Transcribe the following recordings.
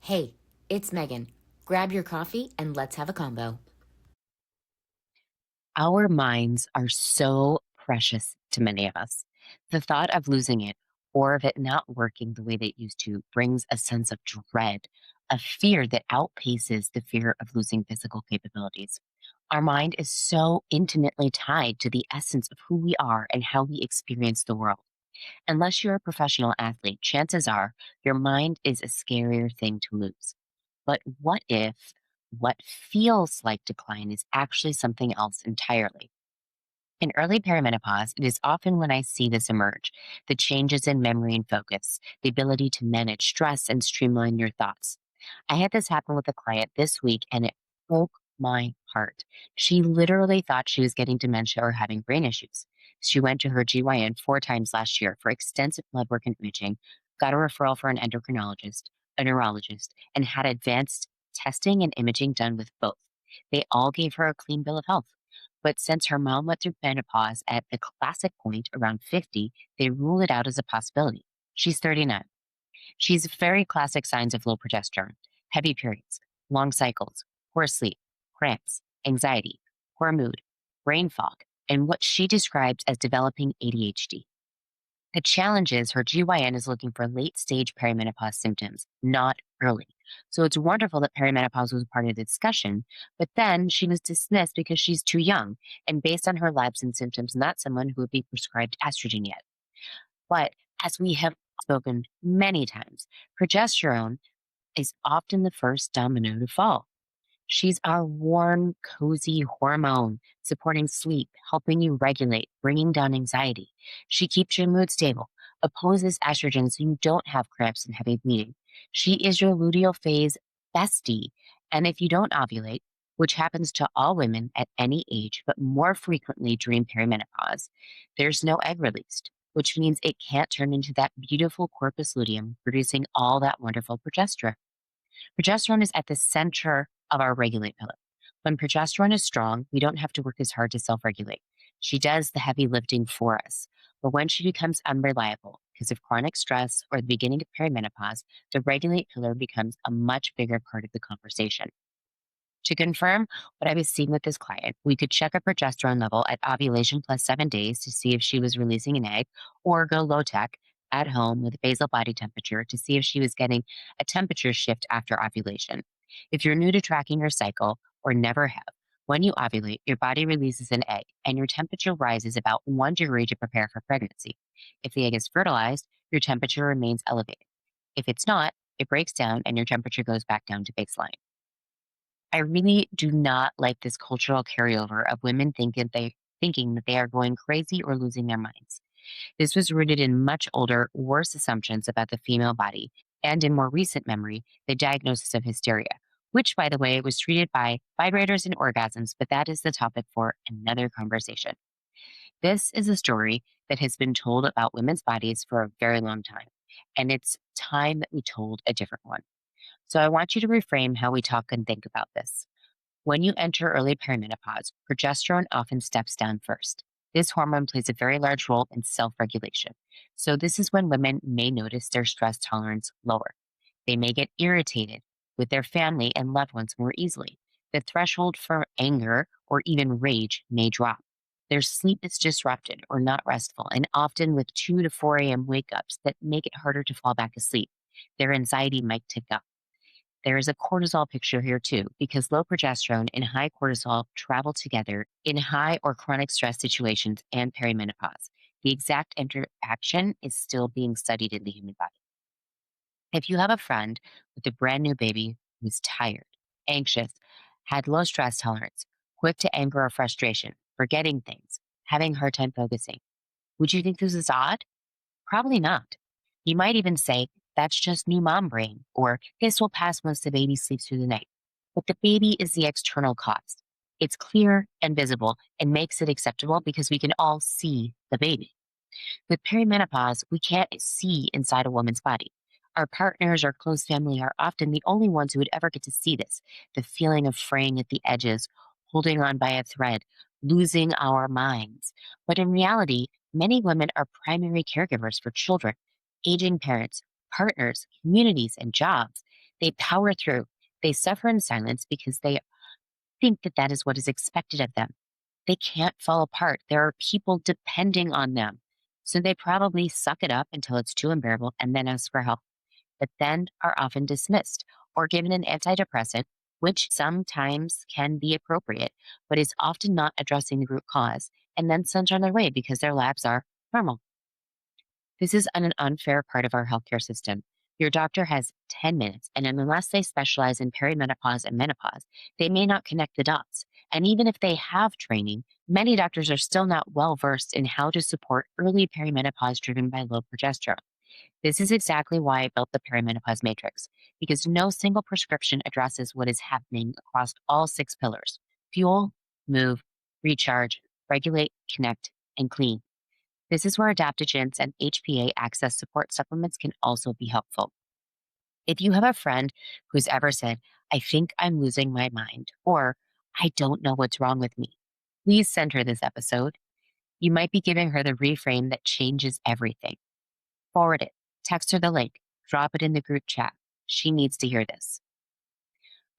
Hey, it's Megan. Grab your coffee and let's have a combo. Our minds are so precious to many of us. The thought of losing it or of it not working the way that it used to brings a sense of dread, a fear that outpaces the fear of losing physical capabilities. Our mind is so intimately tied to the essence of who we are and how we experience the world. Unless you're a professional athlete, chances are your mind is a scarier thing to lose. But what if what feels like decline is actually something else entirely? In early perimenopause, it is often when I see this emerge the changes in memory and focus, the ability to manage stress and streamline your thoughts. I had this happen with a client this week and it broke my heart. She literally thought she was getting dementia or having brain issues. She went to her GYN 4 times last year for extensive blood work and imaging, got a referral for an endocrinologist, a neurologist, and had advanced testing and imaging done with both. They all gave her a clean bill of health. But since her mom went through menopause at the classic point around 50, they rule it out as a possibility. She's 39. She's very classic signs of low progesterone, heavy periods, long cycles, poor sleep, cramps, anxiety, poor mood, brain fog, and what she describes as developing ADHD. The challenge is her GYN is looking for late stage perimenopause symptoms, not early. So it's wonderful that perimenopause was part of the discussion, but then she was dismissed because she's too young and based on her labs and symptoms, not someone who would be prescribed estrogen yet. But as we have spoken many times, progesterone is often the first domino to fall. She's our warm, cozy hormone, supporting sleep, helping you regulate, bringing down anxiety. She keeps your mood stable, opposes estrogen so you don't have cramps and heavy bleeding. She is your luteal phase bestie. And if you don't ovulate, which happens to all women at any age, but more frequently during perimenopause, there's no egg released, which means it can't turn into that beautiful corpus luteum, producing all that wonderful progesterone. Progesterone is at the center of our regulate pillar. When progesterone is strong, we don't have to work as hard to self regulate. She does the heavy lifting for us. But when she becomes unreliable because of chronic stress or the beginning of perimenopause, the regulate pillar becomes a much bigger part of the conversation. To confirm what I was seeing with this client, we could check a progesterone level at ovulation plus 7 days to see if she was releasing an egg, or go low tech at home with basal body temperature to see if she was getting a temperature shift after ovulation. If you're new to tracking your cycle or never have, when you ovulate, your body releases an egg and your temperature rises about 1 degree to prepare for pregnancy. If the egg is fertilized, your temperature remains elevated. If it's not, it breaks down and your temperature goes back down to baseline. I really do not like this cultural carryover of women thinking that they are going crazy or losing their minds. This was rooted in much older, worse assumptions about the female body, and in more recent memory, the diagnosis of hysteria, which, by the way, was treated by vibrators and orgasms, but that is the topic for another conversation. This is a story that has been told about women's bodies for a very long time, and it's time that we told a different one. So I want you to reframe how we talk and think about this. When you enter early perimenopause, progesterone often steps down first. This hormone plays a very large role in self regulation. So, this is when women may notice their stress tolerance lower. They may get irritated with their family and loved ones more easily. The threshold for anger or even rage may drop. Their sleep is disrupted or not restful, and often with 2 to 4 a.m. wake ups that make it harder to fall back asleep. Their anxiety might tick up. There is a cortisol picture here too, because low progesterone and high cortisol travel together in high or chronic stress situations and perimenopause. The exact interaction is still being studied in the human body. If you have a friend with a brand new baby who's tired, anxious, had low stress tolerance, quick to anger or frustration, forgetting things, having a hard time focusing, would you think this is odd? Probably not. You might even say, that's just new mom brain, or this will pass once the baby sleeps through the night. But the baby is the external cause. It's clear and visible and makes it acceptable because we can all see the baby. With perimenopause, we can't see inside a woman's body. Our partners or close family are often the only ones who would ever get to see this, the feeling of fraying at the edges, holding on by a thread, losing our minds. But in reality, many women are primary caregivers for children, aging parents, partners, communities, and jobs. They power through. They suffer in silence because they think that that is what is expected of them. They can't fall apart. There are people depending on them. So they probably suck it up until it's too unbearable and then ask for help, but then are often dismissed or given an antidepressant, which sometimes can be appropriate, but is often not addressing the root cause, and then sent on their way because their labs are normal. This is an unfair part of our healthcare system. Your doctor has 10 minutes, and unless they specialize in perimenopause and menopause, they may not connect the dots. And even if they have training, many doctors are still not well versed in how to support early perimenopause driven by low progesterone. This is exactly why I built the perimenopause matrix, because no single prescription addresses what is happening across all six pillars: fuel, move, recharge, regulate, connect, and clean. This is where adaptogens and HPA access support supplements can also be helpful. If you have a friend who's ever said, I think I'm losing my mind, or I don't know what's wrong with me, please send her this episode. You might be giving her the reframe that changes everything. Forward it, text her the link, drop it in the group chat. She needs to hear this.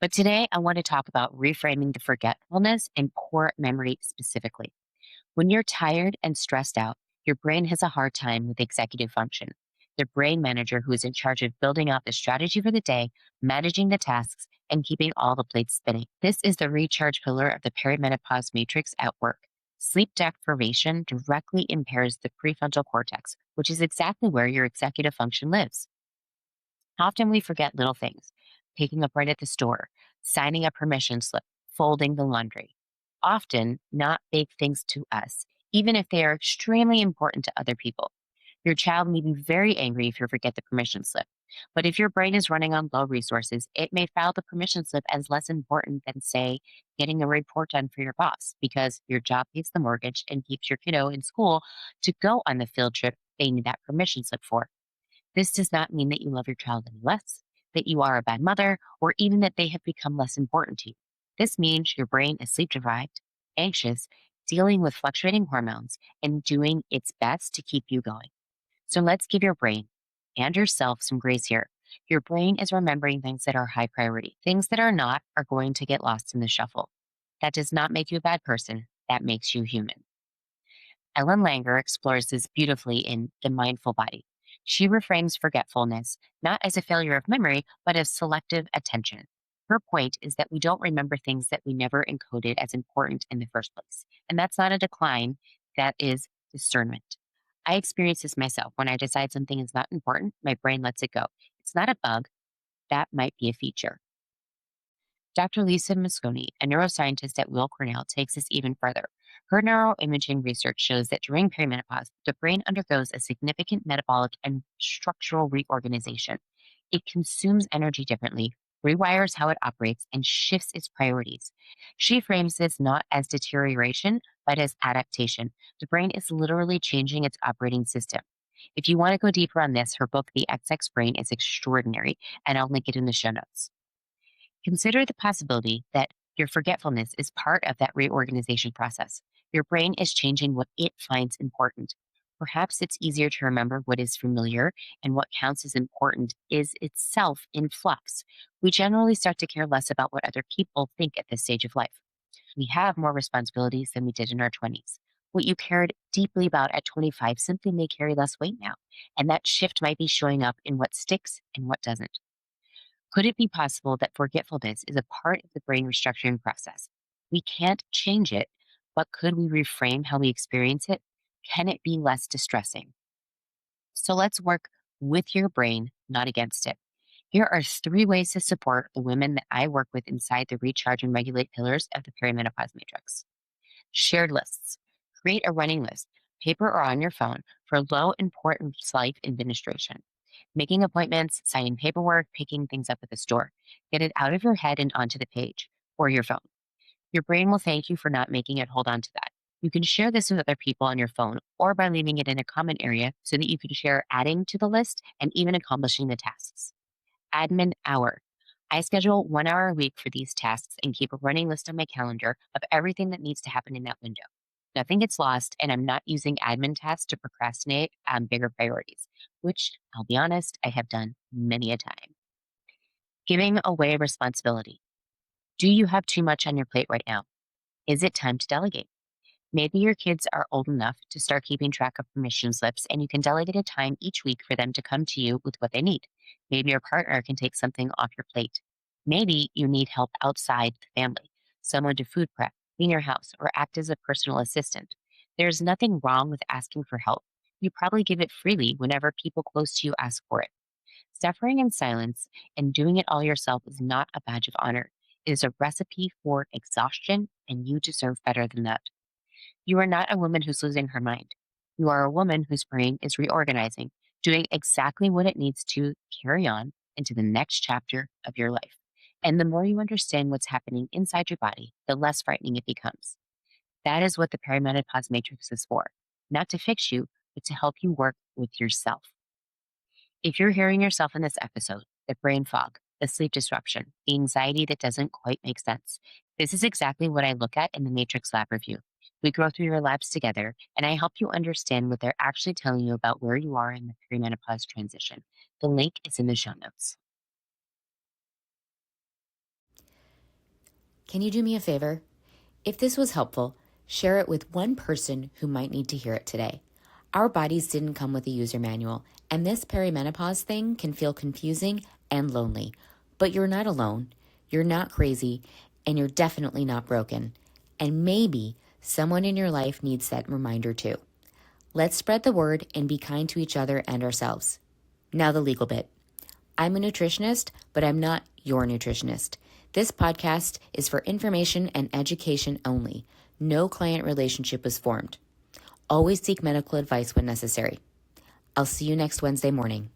But today, I want to talk about reframing the forgetfulness and poor memory specifically. When you're tired and stressed out, your brain has a hard time with executive function. The brain manager who is in charge of building out the strategy for the day, managing the tasks, and keeping all the plates spinning. This is the recharge pillar of the perimenopause matrix at work. Sleep deprivation directly impairs the prefrontal cortex, which is exactly where your executive function lives. Often we forget little things: picking up right at the store, signing a permission slip, folding the laundry. Often not big things to us, even if they are extremely important to other people. Your child may be very angry if you forget the permission slip. But if your brain is running on low resources, it may file the permission slip as less important than, say, getting a report done for your boss, because your job pays the mortgage and keeps your kiddo in school to go on the field trip they need that permission slip for. This does not mean that you love your child any less, that you are a bad mother, or even that they have become less important to you. This means your brain is sleep deprived, anxious, dealing with fluctuating hormones, and doing its best to keep you going. So let's give your brain and yourself some grace here. Your brain is remembering things that are high priority. Things that are not are going to get lost in the shuffle. That does not make you a bad person. That makes you human. Ellen Langer explores this beautifully in The Mindful Body. She reframes forgetfulness not as a failure of memory, but as selective attention. Her point is that we don't remember things that we never encoded as important in the first place. And that's not a decline, that is discernment. I experience this myself. When I decide something is not important, my brain lets it go. It's not a bug, that might be a feature. Dr. Lisa Mosconi, a neuroscientist at Weill Cornell, takes this even further. Her neuroimaging research shows that during perimenopause, the brain undergoes a significant metabolic and structural reorganization. It consumes energy differently, rewires how it operates, and shifts its priorities. She frames this not as deterioration, but as adaptation. The brain is literally changing its operating system. If you want to go deeper on this, her book, The XX Brain, is extraordinary, and I'll link it in the show notes. Consider the possibility that your forgetfulness is part of that reorganization process. Your brain is changing what it finds important. Perhaps it's easier to remember what is familiar, and what counts as important is itself in flux. We generally start to care less about what other people think at this stage of life. We have more responsibilities than we did in our 20s. What you cared deeply about at 25 simply may carry less weight now, and that shift might be showing up in what sticks and what doesn't. Could it be possible that forgetfulness is a part of the brain restructuring process? We can't change it, but could we reframe how we experience it? Can it be less distressing? So let's work with your brain, not against it. Here are three ways to support the women that I work with inside the recharge and regulate pillars of the perimenopause matrix. Shared lists. Create a running list, paper or on your phone, for low importance life administration. Making appointments, signing paperwork, picking things up at the store. Get it out of your head and onto the page or your phone. Your brain will thank you for not making it hold on to that. You can share this with other people on your phone, or by leaving it in a common area so that you can share adding to the list and even accomplishing the tasks. Admin hour. I schedule 1 hour a week for these tasks and keep a running list on my calendar of everything that needs to happen in that window. Nothing gets lost, and I'm not using admin tasks to procrastinate on bigger priorities, which I'll be honest, I have done many a time. Giving away responsibility. Do you have too much on your plate right now? Is it time to delegate? Maybe your kids are old enough to start keeping track of permission slips and you can delegate a time each week for them to come to you with what they need. Maybe your partner can take something off your plate. Maybe you need help outside the family, someone to food prep, clean your house, or act as a personal assistant. There's nothing wrong with asking for help. You probably give it freely whenever people close to you ask for it. Suffering in silence and doing it all yourself is not a badge of honor. It is a recipe for exhaustion, and you deserve better than that. You are not a woman who's losing her mind. You are a woman whose brain is reorganizing, doing exactly what it needs to carry on into the next chapter of your life. And the more you understand what's happening inside your body, the less frightening it becomes. That is what the perimenopause matrix is for, not to fix you, but to help you work with yourself. If you're hearing yourself in this episode, the brain fog, the sleep disruption, the anxiety that doesn't quite make sense, this is exactly what I look at in the Matrix Lab Review. We go through your labs together, and I help you understand what they're actually telling you about where you are in the perimenopause transition. The link is in the show notes. Can you do me a favor? If this was helpful, share it with one person who might need to hear it today. Our bodies didn't come with a user manual, and this perimenopause thing can feel confusing and lonely. But you're not alone, you're not crazy, and you're definitely not broken. And maybe someone in your life needs that reminder too. Let's spread the word and be kind to each other and ourselves. Now the legal bit. I'm a nutritionist, but I'm not your nutritionist. This podcast is for information and education only. No client relationship was formed. Always seek medical advice when necessary. I'll see you next Wednesday morning.